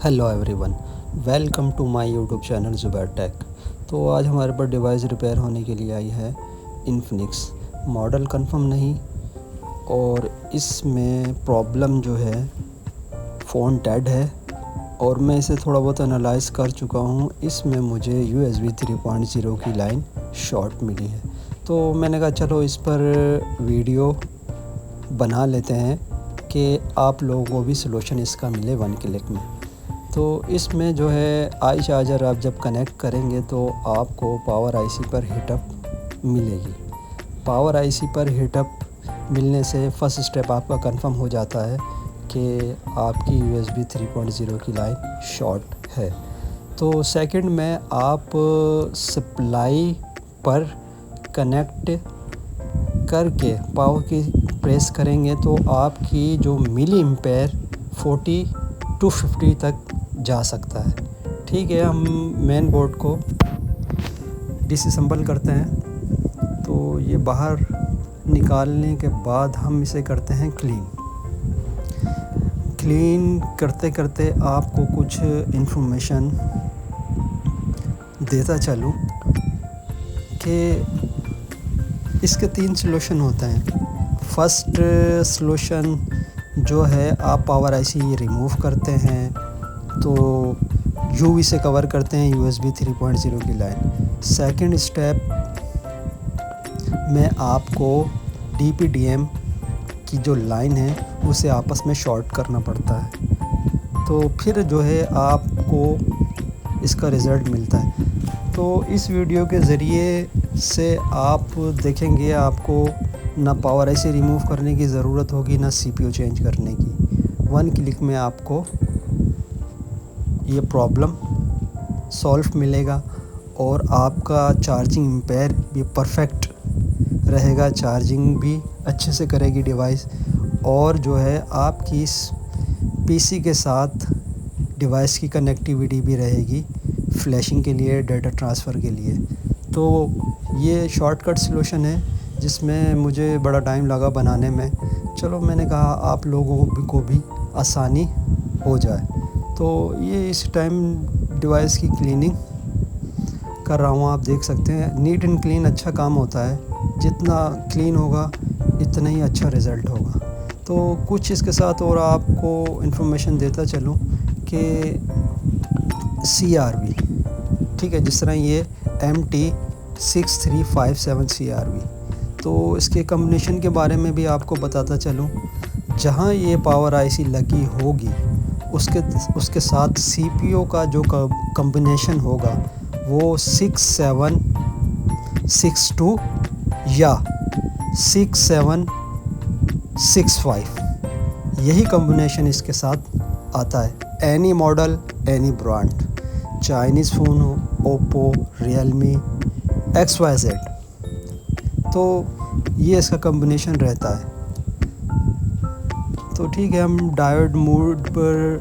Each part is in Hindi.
Hello everyone, welcome to my YouTube channel Zubair Tech. तो आज हमारे पास डिवाइस रिपेयर होने के लिए आई है इन्फिनिक्स। मॉडल कंफर्म नहीं और इसमें प्रॉब्लम जो है फ़ोन डेड है और मैं इसे थोड़ा बहुत एनालाइज कर चुका हूँ। इसमें मुझे USB 3.0 की लाइन शॉर्ट मिली है, तो मैंने कहा चलो इस पर वीडियो बना लेते हैं कि आप लोगों को भी सलूशन इसका मिले 1 क्लिक में। तो इसमें जो है आई चार्जर आप जब कनेक्ट करेंगे तो आपको पावर आईसी पर हीटअप मिलेगी। पावर आईसी पर हीटअप मिलने से फर्स्ट स्टेप आपका कंफर्म हो जाता है कि आपकी USB 3.0 की लाइन शॉर्ट है। तो सेकंड में आप सप्लाई पर कनेक्ट करके पावर की प्रेस करेंगे तो आपकी जो मिली एम्पेयर 40 to 50 तक जा सकता है। ठीक है, हम मेन बोर्ड को डिसअसेंबल करते हैं। तो ये बाहर निकालने के बाद हम इसे करते हैं क्लीन करते करते आपको कुछ इन्फॉर्मेशन देता चलूँ कि इसके 3 सलूशन होते हैं। फर्स्ट सलूशन जो है आप पावर आईसी रिमूव करते हैं तो यूवी से कवर करते हैं USB 3.0 की लाइन। सेकंड स्टेप में आपको DPDM की जो लाइन है उसे आपस में शॉर्ट करना पड़ता है, तो फिर जो है आपको इसका रिज़ल्ट मिलता है। तो इस वीडियो के ज़रिए से आप देखेंगे आपको ना पावर आईसी रिमूव करने की ज़रूरत होगी ना CPU चेंज करने की। 1 क्लिक में आपको ये प्रॉब्लम सॉल्व मिलेगा और आपका चार्जिंग एम्पेयर भी परफेक्ट रहेगा, चार्जिंग भी अच्छे से करेगी डिवाइस, और जो है आपकी इस PC के साथ डिवाइस की कनेक्टिविटी भी रहेगी फ्लैशिंग के लिए, डाटा ट्रांसफ़र के लिए। तो ये शॉर्टकट सलूशन है जिसमें मुझे बड़ा टाइम लगा बनाने में। चलो मैंने कहा आप लोगों को भी आसानी हो जाए। तो ये इस टाइम डिवाइस की क्लीनिंग कर रहा हूँ। आप देख सकते हैं नीट एंड क्लीन अच्छा काम होता है, जितना क्लीन होगा इतना ही अच्छा रिज़ल्ट होगा। तो कुछ इसके साथ और आपको इन्फॉर्मेशन देता चलूँ कि CRV, ठीक है, जिस तरह ये MT6357 CRV, तो इसके कम्बिनेशन के बारे में भी आपको बताता चलूँ। जहाँ ये पावर आईसी लगी होगी उसके साथ CPU का जो कम्बिनेशन होगा वो 6762 या 6765, यही कम्बिनेशन इसके साथ आता है। Any model any brand, Chinese phone हो, ओप्पो, रियलमी, XYZ, तो ये इसका कम्बिनेशन रहता है। तो ठीक है, हम डायोड मोड पर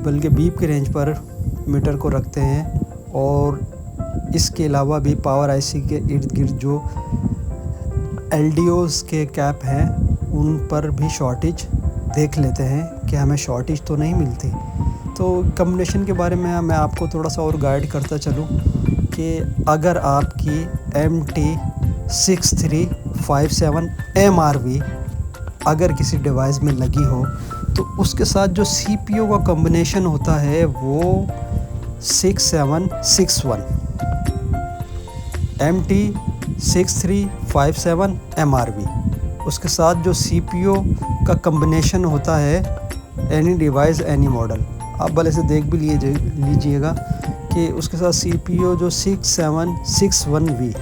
बल्कि बीप की रेंज पर मीटर को रखते हैं और इसके अलावा भी पावर आईसी के इर्द गिर्द जो LDOs के कैप हैं उन पर भी शॉर्टेज देख लेते हैं कि हमें शॉर्टेज तो नहीं मिलती। तो कम्बिनेशन के बारे में मैं आपको थोड़ा सा और गाइड करता चलूँ कि अगर आपकी MT6357 MRV अगर किसी डिवाइस में लगी हो तो उसके साथ जो CPU का कम्बिनेशन होता है वो 6761, MT6357 MRV, उसके साथ जो CPU का कम्बिनेशन होता है एनी डिवाइस एनी मॉडल। आप भले से देख भी लीजिएगा कि उसके साथ CPU जो 6761V,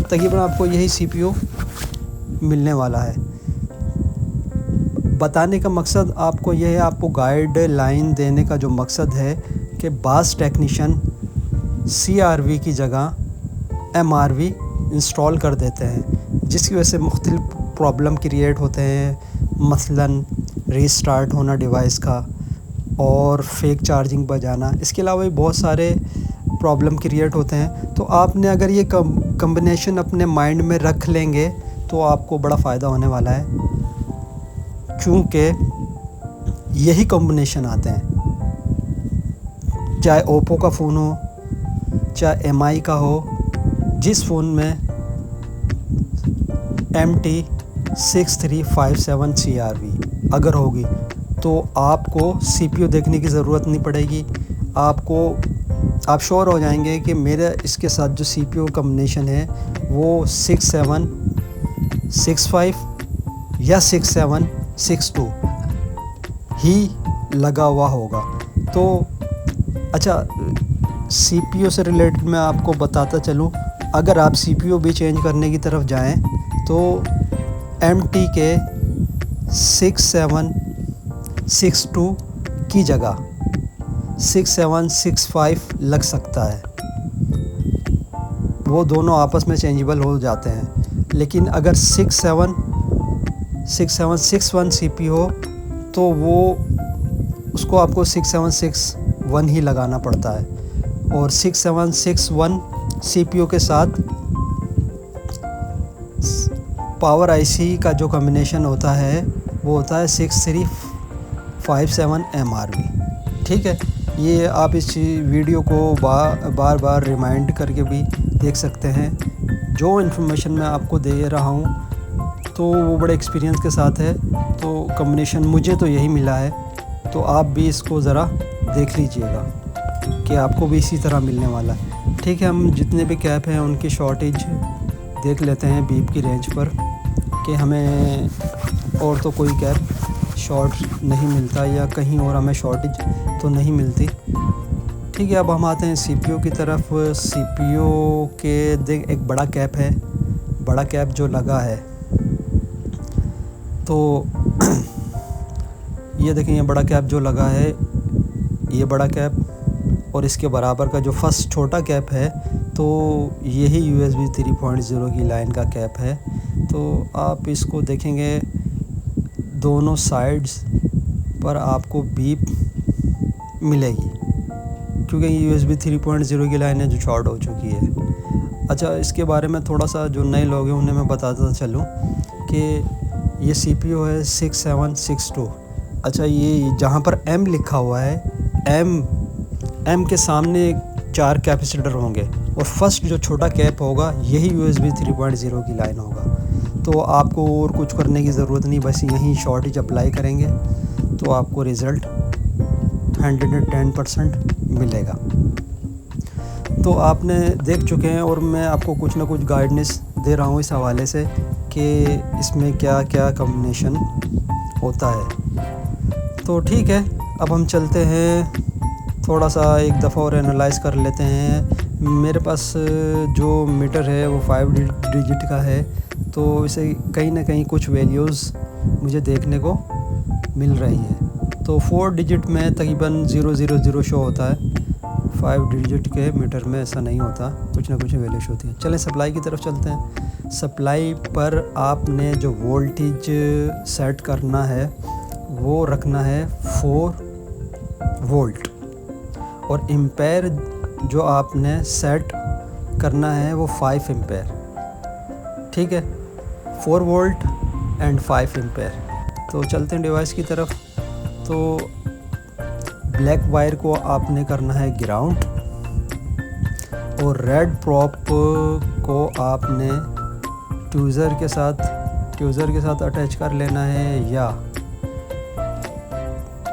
तकरीबन आपको यही CPU मिलने वाला है। बताने का मकसद आपको यह है, आपको गाइडलाइन देने का जो मकसद है कि बाज़ टेक्नीशियन CRV की जगह MRV इंस्टॉल कर देते हैं, जिसकी वजह से मुख्तलिफ प्रॉब्लम क्रिएट होते हैं, मसलन रीस्टार्ट होना डिवाइस का और फेक चार्जिंग बजाना। इसके अलावा भी बहुत सारे प्रॉब्लम क्रिएट होते हैं। तो आपने अगर ये कम्बिनेशन अपने माइंड में रख लेंगे तो आपको बड़ा फ़ायदा होने वाला है, क्योंकि यही कॉम्बिनेशन आते हैं। चाहे ओप्पो का फ़ोन हो, चाहे MI का हो, जिस फ़ोन में MT6357 CRV अगर होगी तो आपको CPU देखने की ज़रूरत नहीं पड़ेगी। आप श्योर हो जाएंगे कि मेरा इसके साथ जो CPU कॉम्बिनेशन है वो 6765 या 6762 ही लगा हुआ होगा। तो अच्छा, CPU से रिलेटेड मैं आपको बताता चलूँ, अगर आप CPU भी चेंज करने की तरफ जाएं तो MT के 6762 की जगह 6765 लग सकता है। वो दोनों आपस में चेंजेबल हो जाते हैं। लेकिन अगर 6761 CPU हो तो वो उसको आपको 6761 ही लगाना पड़ता है। और 6761 CPU के साथ पावर IC का जो कॉम्बिनेशन होता है वो होता है 6357 MRV। ठीक है, ये आप इस वीडियो को बार बार रिमाइंड करके भी देख सकते हैं। जो इन्फॉर्मेशन मैं आपको दे रहा हूँ तो वो बड़े एक्सपीरियंस के साथ है, तो कॉम्बिनेशन मुझे तो यही मिला है। तो आप भी इसको ज़रा देख लीजिएगा कि आपको भी इसी तरह मिलने वाला है। ठीक है, हम जितने भी कैप हैं उनकी शॉर्टेज देख लेते हैं बीप की रेंज पर कि हमें और तो कोई कैप शॉर्ट नहीं मिलता या कहीं और हमें शॉर्टेज तो नहीं मिलती। ठीक है, अब हम आते हैं CPU की तरफ। CPU के एक बड़ा कैप है, बड़ा कैप जो लगा है तो ये देखें, ये बड़ा कैप जो लगा है, ये बड़ा कैप और इसके बराबर का जो फर्स्ट छोटा कैप है तो यही USB 3.0 की लाइन का कैप है। तो आप इसको देखेंगे, दोनों साइड्स पर आपको बीप मिलेगी क्योंकि ये USB 3.0 की लाइन है जो शॉर्ट हो चुकी है। अच्छा, इसके बारे में थोड़ा सा जो नए लोग हैं उन्हें मैं बताता चलूँ कि ये CPU है 6762। अच्छा, ये जहाँ पर M लिखा हुआ है, M के सामने 4 कैपेसिटर होंगे और फर्स्ट जो छोटा कैप होगा यही USB 3.0 की लाइन होगा। तो आपको और कुछ करने की ज़रूरत नहीं, बस यहीं शॉर्टेज अप्लाई करेंगे तो आपको रिज़ल्ट 110% मिलेगा। तो आपने देख चुके हैं और मैं आपको कुछ ना कुछ गाइडेंस दे रहा हूँ इस हवाले से कि इसमें क्या क्या कॉम्बिनेशन होता है। तो ठीक है, अब हम चलते हैं, थोड़ा सा एक दफ़ा और एनालाइज़ कर लेते हैं। मेरे पास जो मीटर है वो 5 डिजिट का है, तो इसे कहीं ना कहीं कुछ वैल्यूज़ मुझे देखने को मिल रही हैं। तो 4 डिजिट में तकरीबन 000 शो होता है, 5 डिजिट के मीटर में ऐसा नहीं होता, कुछ ना कुछ वैल्यूज होती हैं। चलें सप्लाई की तरफ चलते हैं। सप्लाई पर आपने जो वोल्टेज सेट करना है वो रखना है 4 वोल्ट और एम्पेयर जो आपने सेट करना है वो 5 एम्पेयर। ठीक है, 4 वोल्ट एंड 5 एम्पेयर। तो चलते हैं डिवाइस की तरफ। तो ब्लैक वायर को आपने करना है ग्राउंड और रेड प्रॉप को आपने ट्यूज़र के साथ अटैच कर लेना है या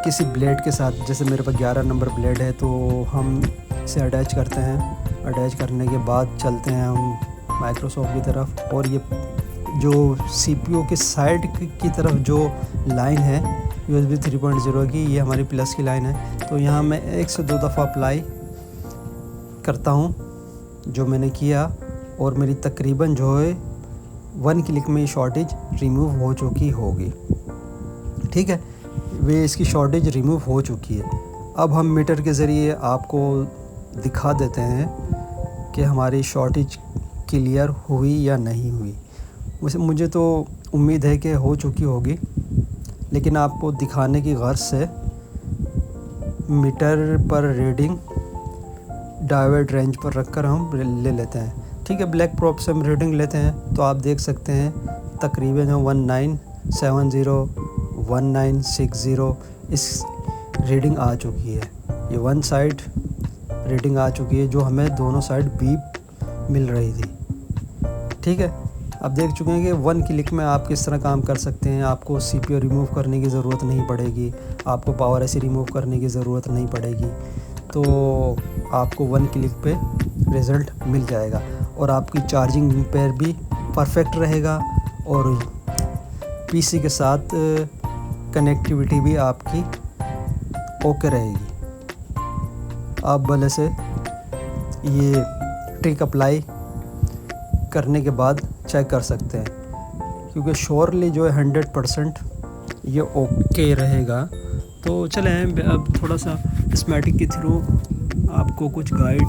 किसी ब्लेड के साथ। जैसे मेरे पास 11 नंबर ब्लेड है तो हम इसे अटैच करते हैं। अटैच करने के बाद चलते हैं हम माइक्रोसॉफ्ट की तरफ और ये जो CPU के साइड की तरफ जो लाइन है USB 3.0 की, ये हमारी प्लस की लाइन है। तो यहाँ मैं 1 से 2 दफ़ा अप्लाई करता हूँ जो मैंने किया और मेरी तकरीबन जो है 1 क्लिक में शॉर्टेज रिमूव हो चुकी होगी। ठीक है, वे इसकी शॉर्टेज रिमूव हो चुकी है। अब हम मीटर के ज़रिए आपको दिखा देते हैं कि हमारी शॉर्टेज क्लियर हुई या नहीं हुई। वैसे मुझे तो उम्मीद है कि हो चुकी होगी, लेकिन आपको दिखाने की गर्ज से मीटर पर रीडिंग डायोड रेंज पर रखकर हम ले लेते हैं। ठीक है, ब्लैक प्रॉप से हम रीडिंग लेते हैं तो आप देख सकते हैं तकरीबन 1970 1960 इस रीडिंग आ चुकी है। ये वन साइड रीडिंग आ चुकी है, जो हमें दोनों साइड बीप मिल रही थी। ठीक है, अब देख चुके हैं कि 1 क्लिक में आप किस तरह काम कर सकते हैं। आपको CPU रिमूव करने की ज़रूरत नहीं पड़ेगी, आपको पावर IC रिमूव करने की ज़रूरत नहीं पड़ेगी। तो आपको 1 क्लिक पे रिज़ल्ट मिल जाएगा और आपकी चार्जिंग पेयर भी परफेक्ट रहेगा और PC के साथ कनेक्टिविटी भी आपकी ओके रहेगी। आप भले से ये ट्रिक अप्लाई करने के बाद चेक कर सकते हैं, क्योंकि श्योरली जो है 100% ये ओके रहेगा। तो चलें अब थोड़ा सा स्कीमेटिक के थ्रू आपको कुछ गाइड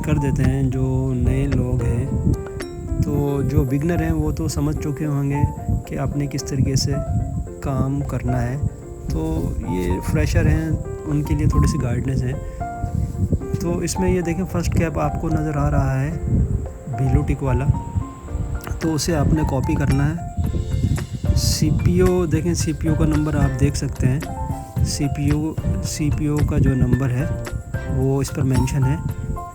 कर देते हैं। जो नए लोग हैं, तो जो बिगनर हैं वो तो समझ चुके होंगे कि आपने किस तरीके से काम करना है। तो ये फ्रेशर हैं, उनके लिए थोड़ी सी गाइडेंस है। तो इसमें ये देखें, फर्स्ट कैप आपको नज़र आ रहा है ब्लू टिक वाला, तो उसे आपने कॉपी करना है। CPU देखें, CPU का नंबर आप देख सकते हैं। CPU का जो नंबर है वो इस पर मेंशन है।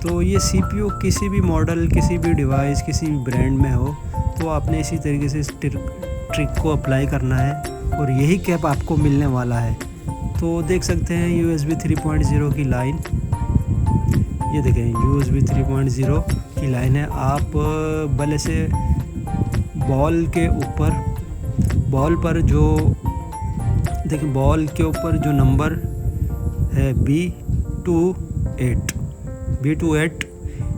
तो ये CPU किसी भी मॉडल, किसी भी डिवाइस, किसी भी ब्रांड में हो, तो आपने इसी तरीके से इस ट्रिक को अप्लाई करना है और यही कैप आपको मिलने वाला है। तो देख सकते हैं USB 3.0 की लाइन, ये देखें USB 3.0 की लाइन है। आप भले से बॉल पर जो देखिए, बॉल के ऊपर जो नंबर है B28,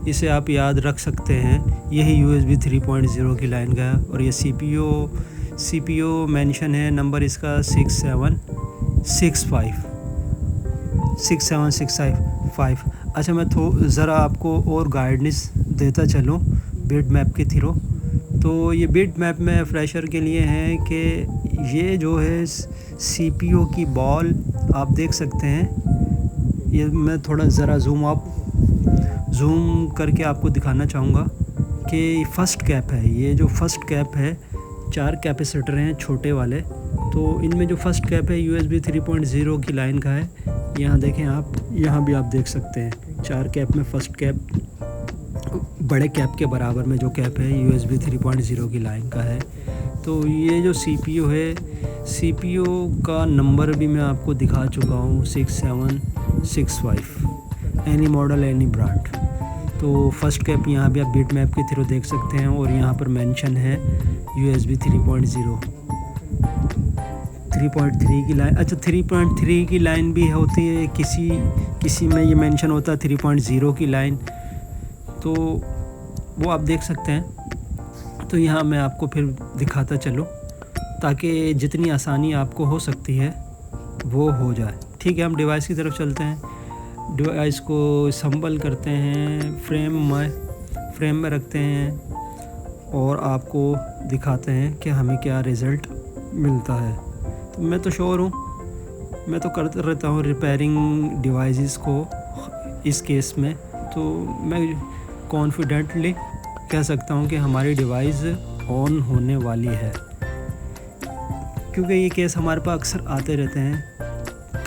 इसे आप याद रख सकते हैं। यही USB 3.0 की लाइन का है और ये CPU मेंशन है, नंबर इसका 6765। अच्छा, मैं ज़रा आपको और गाइडेंस देता चलूँ बिट मैप के थ्रू। तो ये बिट मैप में फ्रेशर के लिए है कि ये जो है CPU की बॉल आप देख सकते हैं। ये मैं थोड़ा ज़रा जूम करके आपको दिखाना चाहूँगा कि फर्स्ट कैप है। ये जो फर्स्ट कैप है, 4 कैपेसिटर हैं छोटे वाले। तो इनमें जो फर्स्ट कैप है USB 3.0 की लाइन का है। यहाँ देखें आप, यहाँ भी आप देख सकते हैं 4 कैप में फर्स्ट कैप बड़े कैप के बराबर में जो कैप है USB 3.0 की लाइन का है। तो ये जो CPU है, CPU का नंबर भी मैं आपको दिखा चुका हूँ, 6765, एनी मॉडल एनी ब्रांड। तो फर्स्ट कैप यहाँ भी आप बिट मैप के थ्रू देख सकते हैं और यहाँ पर मेंशन है USB 3.3 की लाइन। अच्छा, 3.3 की लाइन भी होती है, किसी में ये मेंशन होता है 3.0 की लाइन, तो वो आप देख सकते हैं। तो यहाँ मैं आपको फिर दिखाता चलूँ ताकि जितनी आसानी आपको हो सकती है वो हो जाए। ठीक है, हम डिवाइस की तरफ चलते हैं। डिवाइस को असम्बल करते हैं, फ्रेम में रखते हैं और आपको दिखाते हैं कि हमें क्या रिज़ल्ट मिलता है। तो मैं तो श्योर हूँ, मैं तो करता रहता हूँ रिपेयरिंग डिवाइसेस को इस केस में, तो मैं कॉन्फिडेंटली कह सकता हूँ कि हमारी डिवाइस ऑन होने वाली है, क्योंकि ये केस हमारे पास अक्सर आते रहते हैं।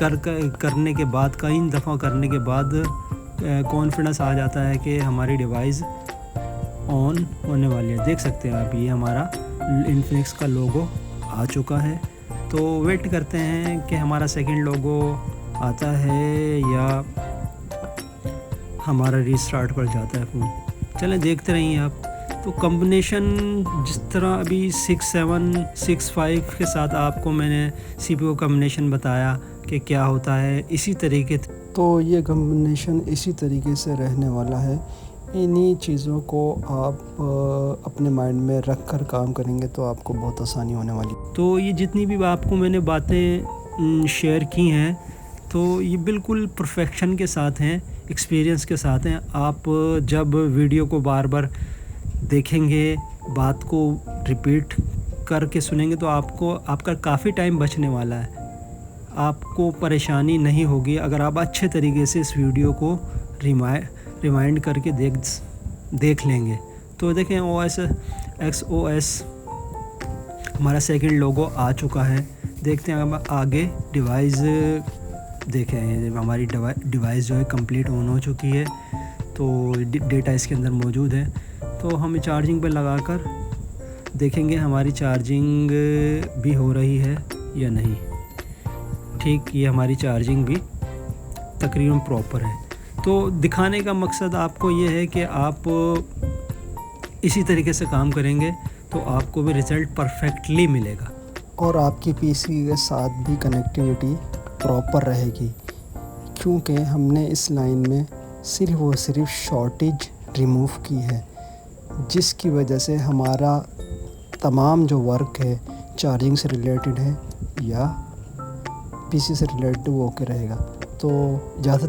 करने के बाद, कई दफ़ा करने के बाद कॉन्फिडेंस आ जाता है कि हमारी डिवाइस ऑन होने वाली है। देख सकते हैं आप, ये हमारा इन्फिनिक्स का लोगो आ चुका है। तो वेट करते हैं कि हमारा सेकंड लोगो आता है या हमारा रीस्टार्ट कर जाता है फ़ोन। चलें देखते रहिए आप। तो कॉम्बिनेशन जिस तरह अभी 6765 के साथ आपको मैंने CPU कॉम्बिनेशन बताया कि क्या होता है, इसी तरीके तो ये कॉम्बिनेशन इसी तरीके से रहने वाला है। इन्हीं चीज़ों को आप अपने माइंड में रख कर काम करेंगे तो आपको बहुत आसानी होने वाली। तो ये जितनी भी आपको मैंने बातें शेयर की हैं, तो ये बिल्कुल परफेक्शन के साथ हैं, एक्सपीरियंस के साथ हैं। आप जब वीडियो को बार बार देखेंगे, बात को रिपीट करके सुनेंगे, तो आपका काफ़ी टाइम बचने वाला है। आपको परेशानी नहीं होगी अगर आप अच्छे तरीके से इस वीडियो को रिमाइंड करके देख लेंगे। तो देखें, XOS हमारा सेकंड लोगो आ चुका है। देखते हैं अब आगे डिवाइस देखें जब हमारी डिवाइस जो है कंप्लीट ऑन हो चुकी है, तो डेटा इसके अंदर मौजूद है। तो हम चार्जिंग पे लगाकर देखेंगे हमारी चार्जिंग भी हो रही है या नहीं। ठीक, ये हमारी चार्जिंग भी तकरीबन प्रॉपर है। तो दिखाने का मकसद आपको ये है कि आप इसी तरीके से काम करेंगे तो आपको भी रिज़ल्ट परफेक्टली मिलेगा और आपकी पीसी के साथ भी कनेक्टिविटी प्रॉपर रहेगी, क्योंकि हमने इस लाइन में सिर्फ़ और सिर्फ शॉर्टेज रिमूव की है, जिसकी वजह से हमारा तमाम जो वर्क है चार्जिंग से रिलेटेड है या पीसी से रिलेटेड वो ओके रहेगा। तो ज़्यादा